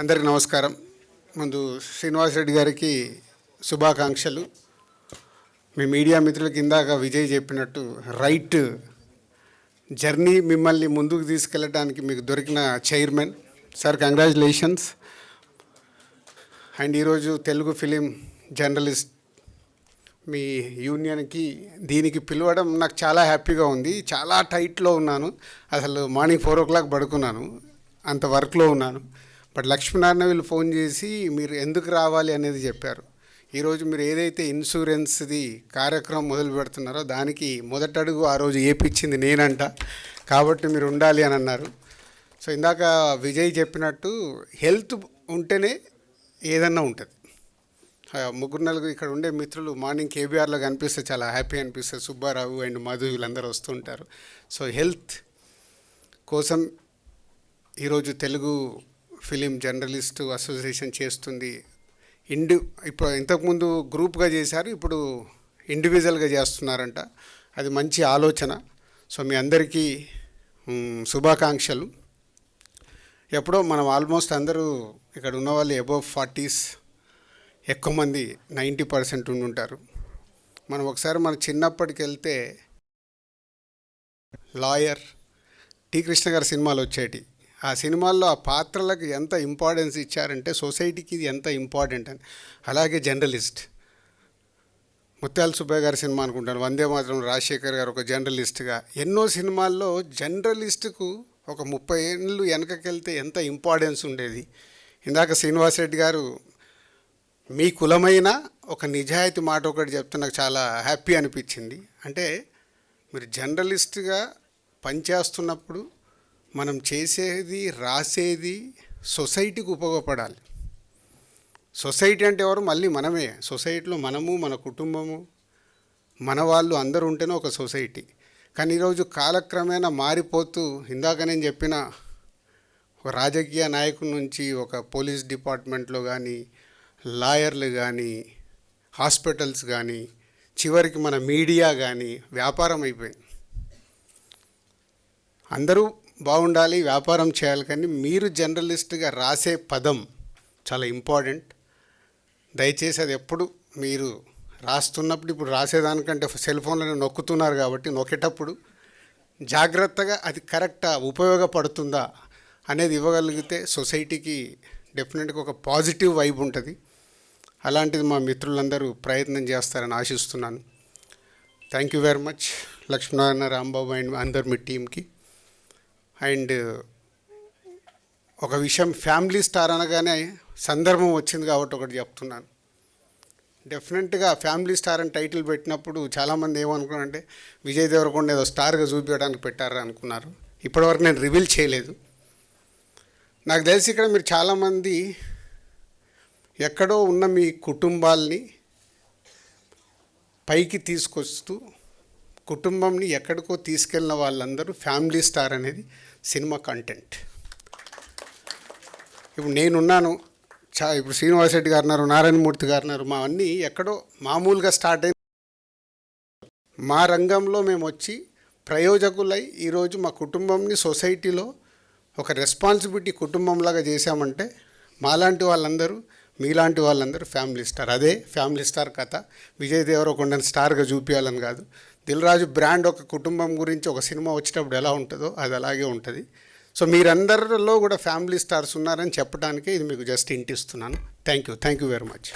అందరికీ నమస్కారం. ముందు శ్రీనివాస్ రెడ్డి గారికి శుభాకాంక్షలు. మీ మీడియా మిత్రులకి ఇందాక విజయ్ చెప్పినట్టు రైట్ జర్నీ మిమ్మల్ని ముందుకు తీసుకెళ్ళడానికి మీకు దొరికిన చైర్మన్ సార్, కంగ్రాచులేషన్స్. అండ్ ఈరోజు తెలుగు ఫిలిం జర్నలిస్ట్ మీ యూనియన్కి దీనికి పిలవడం నాకు చాలా హ్యాపీగా ఉంది. చాలా టైట్లో ఉన్నాను, అసలు మార్నింగ్ 4 o'clock పడుకున్నాను, అంత వర్క్లో ఉన్నాను. బట్ లక్ష్మీనారాయణ వీళ్ళు ఫోన్ చేసి మీరు ఎందుకు రావాలి అనేది చెప్పారు. ఈరోజు మీరు ఏదైతే ఇన్సూరెన్స్ది కార్యక్రమం మొదలు పెడుతున్నారో దానికి మొదటి అడుగు ఆ రోజు ఏపిచ్చింది నేనంట, కాబట్టి మీరు ఉండాలి అని అన్నారు. సో ఇందాక విజయ్ చెప్పినట్టు హెల్త్ ఉంటేనే ఏదన్నా ఉంటుంది. 3-4 ఇక్కడ ఉండే మిత్రులు మార్నింగ్ కేబీఆర్లో కనిపిస్తే చాలా హ్యాపీ అనిపిస్తుంది. సుబ్బారావు అండ్ మధు వీళ్ళందరూ వస్తుంటారు. సో హెల్త్ కోసం ఈరోజు తెలుగు ఫిలిం జర్నలిస్టు అసోసియేషన్ చేస్తుంది. ఇప్పుడు ఇంతకుముందు గ్రూప్గా చేశారు, ఇప్పుడు ఇండివిజువల్గా చేస్తున్నారంట. అది మంచి ఆలోచన. సో మీ అందరికీ శుభాకాంక్షలు. ఎప్పుడో మనం ఆల్మోస్ట్ అందరూ ఇక్కడ ఉన్న వాళ్ళు అబోవ్ 40s, ఎక్కువ మంది 90% ఉండుంటారు. మనం ఒకసారి మన చిన్నప్పటికి వెళ్తే లాయర్ టి కృష్ణ గారి సినిమాలు వచ్చేటి. ఆ సినిమాల్లో ఆ పాత్రలకు ఎంత ఇంపార్టెన్స్ ఇచ్చారంటే సొసైటీకి ఇది ఎంత ఇంపార్టెంట్ అని. అలాగే జర్నలిస్ట్ ముత్యాల సుబ్బయ్య గారి సినిమా అనుకుంటాను, వందే మాత్రం రాజశేఖర్ గారు ఒక జర్నలిస్ట్గా ఎన్నో సినిమాల్లో జర్నలిస్టుకు ఒక 30 ఏళ్ళు వెనకకెళ్తే ఎంత ఇంపార్టెన్స్ ఉండేది. ఇందాక శ్రీనివాస్ రెడ్డి గారు మీ కులమైన ఒక నిజాయితీ మాట ఒకటి చెప్తే నాకు చాలా హ్యాపీ అనిపించింది. అంటే మీరు జర్నలిస్ట్గా పనిచేస్తున్నప్పుడు మనం చేసేది రాసేది సొసైటీకి ఉపయోగపడాలి. సొసైటీ అంటే ఎవరు? మళ్ళీ మనమే. సొసైటీలో మనము, మన కుటుంబము, మన వాళ్ళు అందరూ ఉంటేనే ఒక సొసైటీ. కానీ ఈరోజు కాలక్రమేణా మారిపోతూ, ఇందాక నేను చెప్పిన ఒక రాజకీయ నాయకుల నుంచి ఒక పోలీస్ డిపార్ట్మెంట్లో కానీ, లాయర్లు కానీ, హాస్పిటల్స్ కానీ, చివరికి మన మీడియా కానీ వ్యాపారం అయిపోయింది. అందరూ బాగుండాలి, వ్యాపారం చేయాలి, కానీ మీరు జర్నలిస్ట్గా రాసే పదం చాలా ఇంపార్టెంట్. దయచేసి అది ఎప్పుడు మీరు రాస్తున్నప్పుడు, ఇప్పుడు రాసేదానికంటే సెల్ ఫోన్లో నొక్కుతున్నారు కాబట్టి నొక్కేటప్పుడు జాగ్రత్తగా అది కరెక్టా, ఉపయోగపడుతుందా అనేది ఇవ్వగలిగితే సొసైటీకి డెఫినెట్గా ఒక పాజిటివ్ వైబ్ ఉంటుంది. అలాంటిది మా మిత్రులందరూ ప్రయత్నం చేస్తారని ఆశిస్తున్నాను. Thank you very much Lakshminarayana, Rambabu and అందరు మీ టీంకి. అండ్ ఒక విషయం, ఫ్యామిలీ స్టార్ అనగానే సందర్భం వచ్చింది కాబట్టి ఒకటి చెప్తున్నాను. డెఫినెట్గా ఫ్యామిలీ స్టార్ అని టైటిల్ పెట్టినప్పుడు చాలామంది ఏమనుకున్నారంటే విజయ్ దేవరకొండ ఏదో స్టార్గా చూపించడానికి పెట్టారా అనుకున్నారు. ఇప్పటివరకు నేను రివీల్ చేయలేదు. నాకు తెలిసి ఇక్కడ మీరు చాలామంది ఎక్కడో ఉన్న మీ కుటుంబాల్ని పైకి తీసుకొస్తూ కుటుంబంని ఎక్కడికో తీసుకెళ్ళిన వాళ్ళందరూ ఫ్యామిలీ స్టార్ అనేది సినిమా కంటెంట్. ఇప్పుడు నేనున్నాను, ఇప్పుడు శ్రీనివాస్ రెడ్డి గారు ఉన్నారు, నారాయణమూర్తి గారు ఉన్నారు, మా అన్నీ ఎక్కడో మామూలుగా స్టార్ట్ అయిన మా రంగంలో మేము వచ్చి ప్రయోజకులై ఈరోజు మా కుటుంబంని సొసైటీలో ఒక రెస్పాన్సిబిలిటీ కుటుంబంలాగా చేశామంటే మాలాంటి వాళ్ళందరూ, మీలాంటి వాళ్ళందరూ ఫ్యామిలీ స్టార్. అదే ఫ్యామిలీ స్టార్ కథ. విజయ్ దేవరకొండని స్టార్గా చూపించాలని కాదు. దిల్ రాజు బ్రాండ్ ఒక కుటుంబం గురించి ఒక సినిమా వచ్చేటప్పుడు ఎలా ఉంటుందో అది అలాగే ఉంటుంది. సో మీరందరిలో కూడా ఫ్యామిలీ స్టార్స్ ఉన్నారని చెప్పడానికే ఇది మీకు జస్ట్ ఇంటిస్తున్నాను. Thank you very much.